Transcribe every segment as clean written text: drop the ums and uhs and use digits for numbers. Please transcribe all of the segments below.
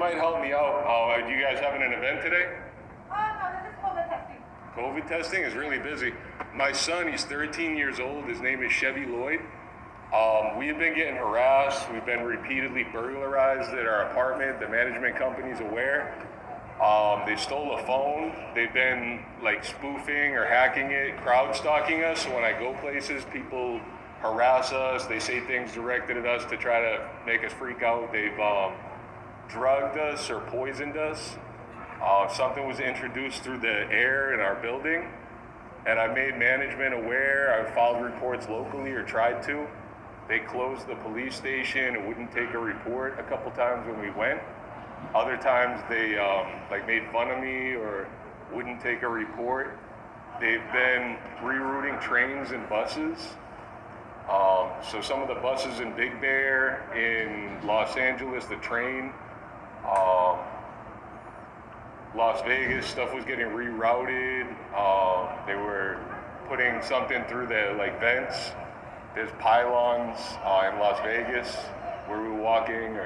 might help me out. Do you guys having an event today? No, this is COVID testing. COVID testing is really busy. My son, he's 13 years old. His name is Chevy Lloyd. We have been getting harassed. We've been repeatedly burglarized at our apartment. The management company's aware. They stole a phone. They've been like spoofing or hacking it, crowd stalking us. So when I go places, people harass us. They say things directed at us to try to make us freak out. They've drugged us or poisoned us. Something was introduced through the air in our building, and I made management aware. I filed reports locally or tried to. They closed the police station and wouldn't take a report a couple times when we went. Other times they made fun of me or wouldn't take a report. They've been rerouting trains and buses. So some of the buses in Big Bear, in Los Angeles, the train, Las Vegas, stuff was getting rerouted. They were putting something through the vents. There's pylons in Las Vegas where we were walking.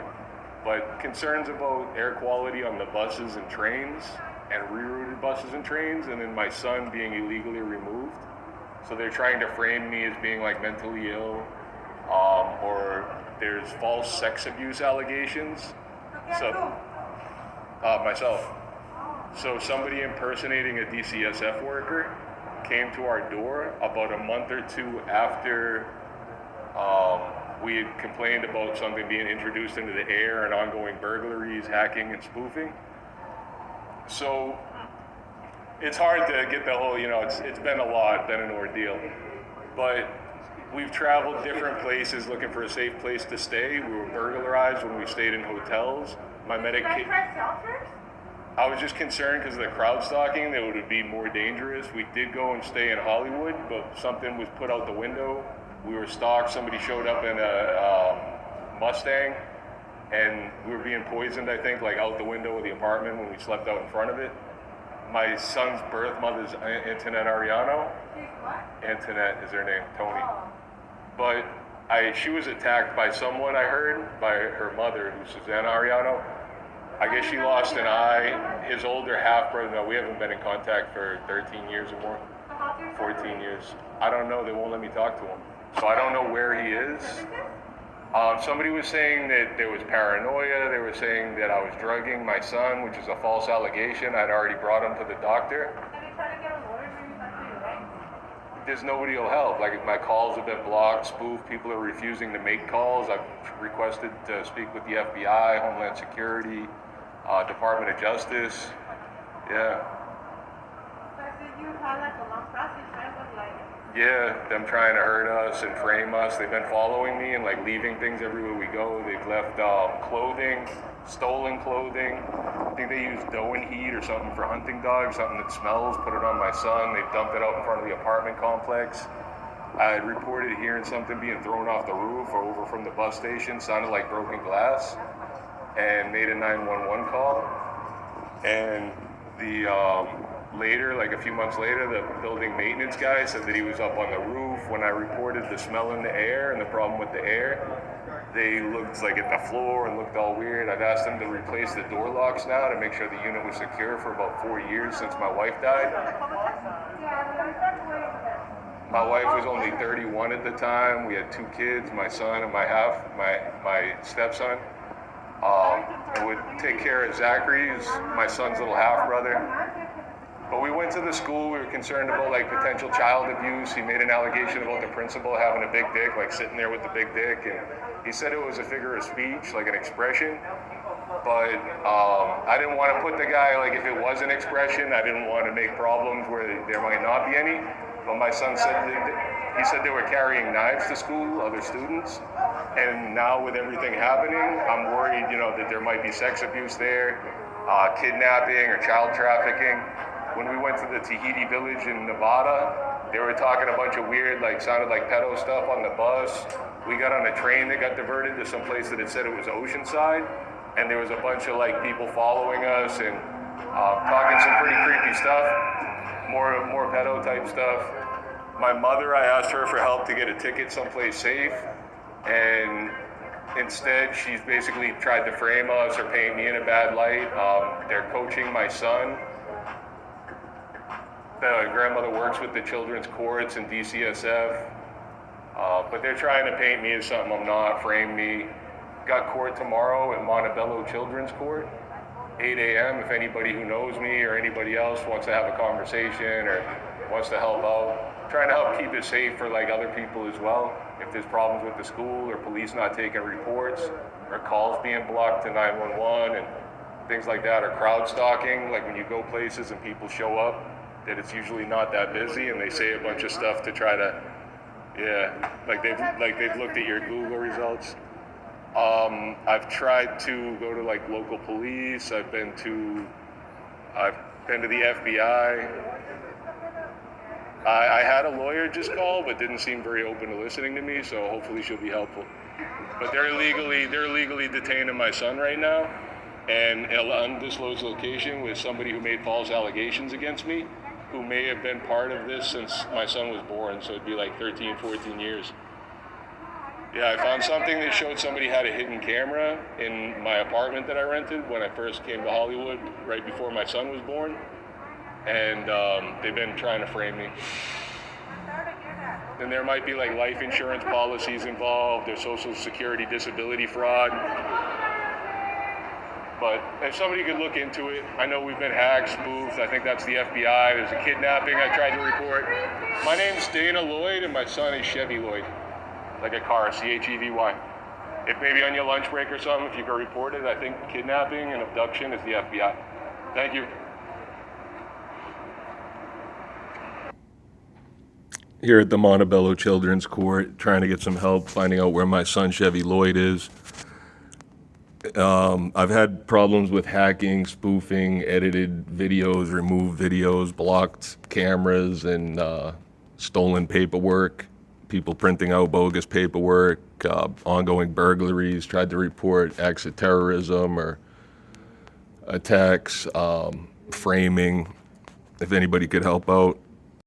But concerns about air quality on the buses and trains and rerouted buses and trains, and then my son being illegally removed. So they're trying to frame me as being mentally ill, or there's false sex abuse allegations. So, myself. So somebody impersonating a DCSF worker came to our door about a month or two after we had complained about something being introduced into the air and ongoing burglaries, hacking, and spoofing. So it's hard to get the whole, it's been a lot, been an ordeal. But we've traveled different places looking for a safe place to stay. We were burglarized when we stayed in hotels. My medication. I was just concerned because of the crowd stalking that it would be more dangerous. We did go and stay in Hollywood, but something was put out the window. We were stalked. Somebody showed up in a Mustang, and we were being poisoned, I think, out the window of the apartment when we slept out in front of it. My son's birth mother's Antoinette Ariano. Antoinette is her name, Tony. But she was attacked by someone, I heard, by her mother, who's Susanna Ariano. I guess she lost an eye. His older half-brother, no, we haven't been in contact for 13 years or more, 14 years. I don't know, they won't let me talk to him. So I don't know where he is. Somebody was saying that there was paranoia. They were saying that I was drugging my son, which is a false allegation. I'd already brought him to the doctor. There's nobody who'll help. My calls have been blocked, spoofed. People are refusing to make calls. I've requested to speak with the FBI, Homeland Security, Department of Justice. Yeah. Yeah, them trying to hurt us and frame us. They've been following me and leaving things everywhere we go. They've left clothing, stolen clothing. I think they used doe and heat or something for hunting dogs, something that smells, put it on my son. They dumped it out in front of the apartment complex. I had reported hearing something being thrown off the roof or over from the bus station, sounded like broken glass, and made a 911 call. And later, a few months later, the building maintenance guy said that he was up on the roof. When I reported the smell in the air and the problem with the air, they looked at the floor and looked all weird. I've asked them to replace the door locks now to make sure the unit was secure for about 4 years since my wife died. My wife was only 31 at the time. We had 2 kids, my son and my stepson. I would take care of Zachary, who's my son's little half-brother. But we went to the school. We were concerned about potential child abuse. He made an allegation about the principal having a big dick, sitting there with the big dick, and he said it was a figure of speech, an expression. But I didn't want to put the guy, if it was an expression, I didn't want to make problems where there might not be any. But my son said he said they were carrying knives to school, other students. And now with everything happening, I'm worried, that there might be sex abuse there, kidnapping or child trafficking. When we went to the Tahiti village in Nevada, they were talking a bunch of weird, sounded like pedo stuff on the bus. We got on a train that got diverted to some place that it said it was Oceanside, and there was a bunch of people following us and talking some pretty creepy stuff, more pedo type stuff. My mother, I asked her for help to get a ticket someplace safe, and Instead, she's basically tried to frame us or paint me in a bad light. They're coaching my son. The grandmother works with the children's courts and DCSF, but they're trying to paint me as something I'm not, frame me. Got court tomorrow at Montebello Children's Court, 8 a.m. If anybody who knows me or anybody else wants to have a conversation or wants to help out, trying to help keep it safe for like other people as well. If there's problems with the school or police not taking reports or calls being blocked to 911 and things like that, or crowd stalking, like when you go places and people show up, that it's usually not that busy and they say a bunch of stuff to try to, like they've looked at your Google results. I've tried to go to like local police. I've been to the FBI. I had a lawyer just call, but didn't seem very open to listening to me. So hopefully she'll be helpful. But they're illegally detaining my son right now, in an undisclosed location with somebody who made false allegations against me, who may have been part of this since my son was born. So it'd be like 13, 14 years. Yeah, I found something that showed somebody had a hidden camera in my apartment that I rented when I first came to Hollywood, right before my son was born. And they've been trying to frame me. And there might be like life insurance policies involved, there's social security disability fraud. But if somebody could look into it, I know we've been hacked, spoofed, I think that's the FBI, there's a kidnapping I tried to report. My name's Dana Lloyd and my son is Chevy Lloyd. Like a car, C-H-E-V-Y. If maybe on your lunch break or something, if you could report it, I think kidnapping and abduction is the FBI. Thank you. Here at the Montebello Children's Court, trying to get some help, finding out where my son Chevy Lloyd is. I've had problems with hacking, spoofing, edited videos, removed videos, blocked cameras, and stolen paperwork. People printing out bogus paperwork, ongoing burglaries, tried to report acts of terrorism or attacks, framing. If anybody could help out,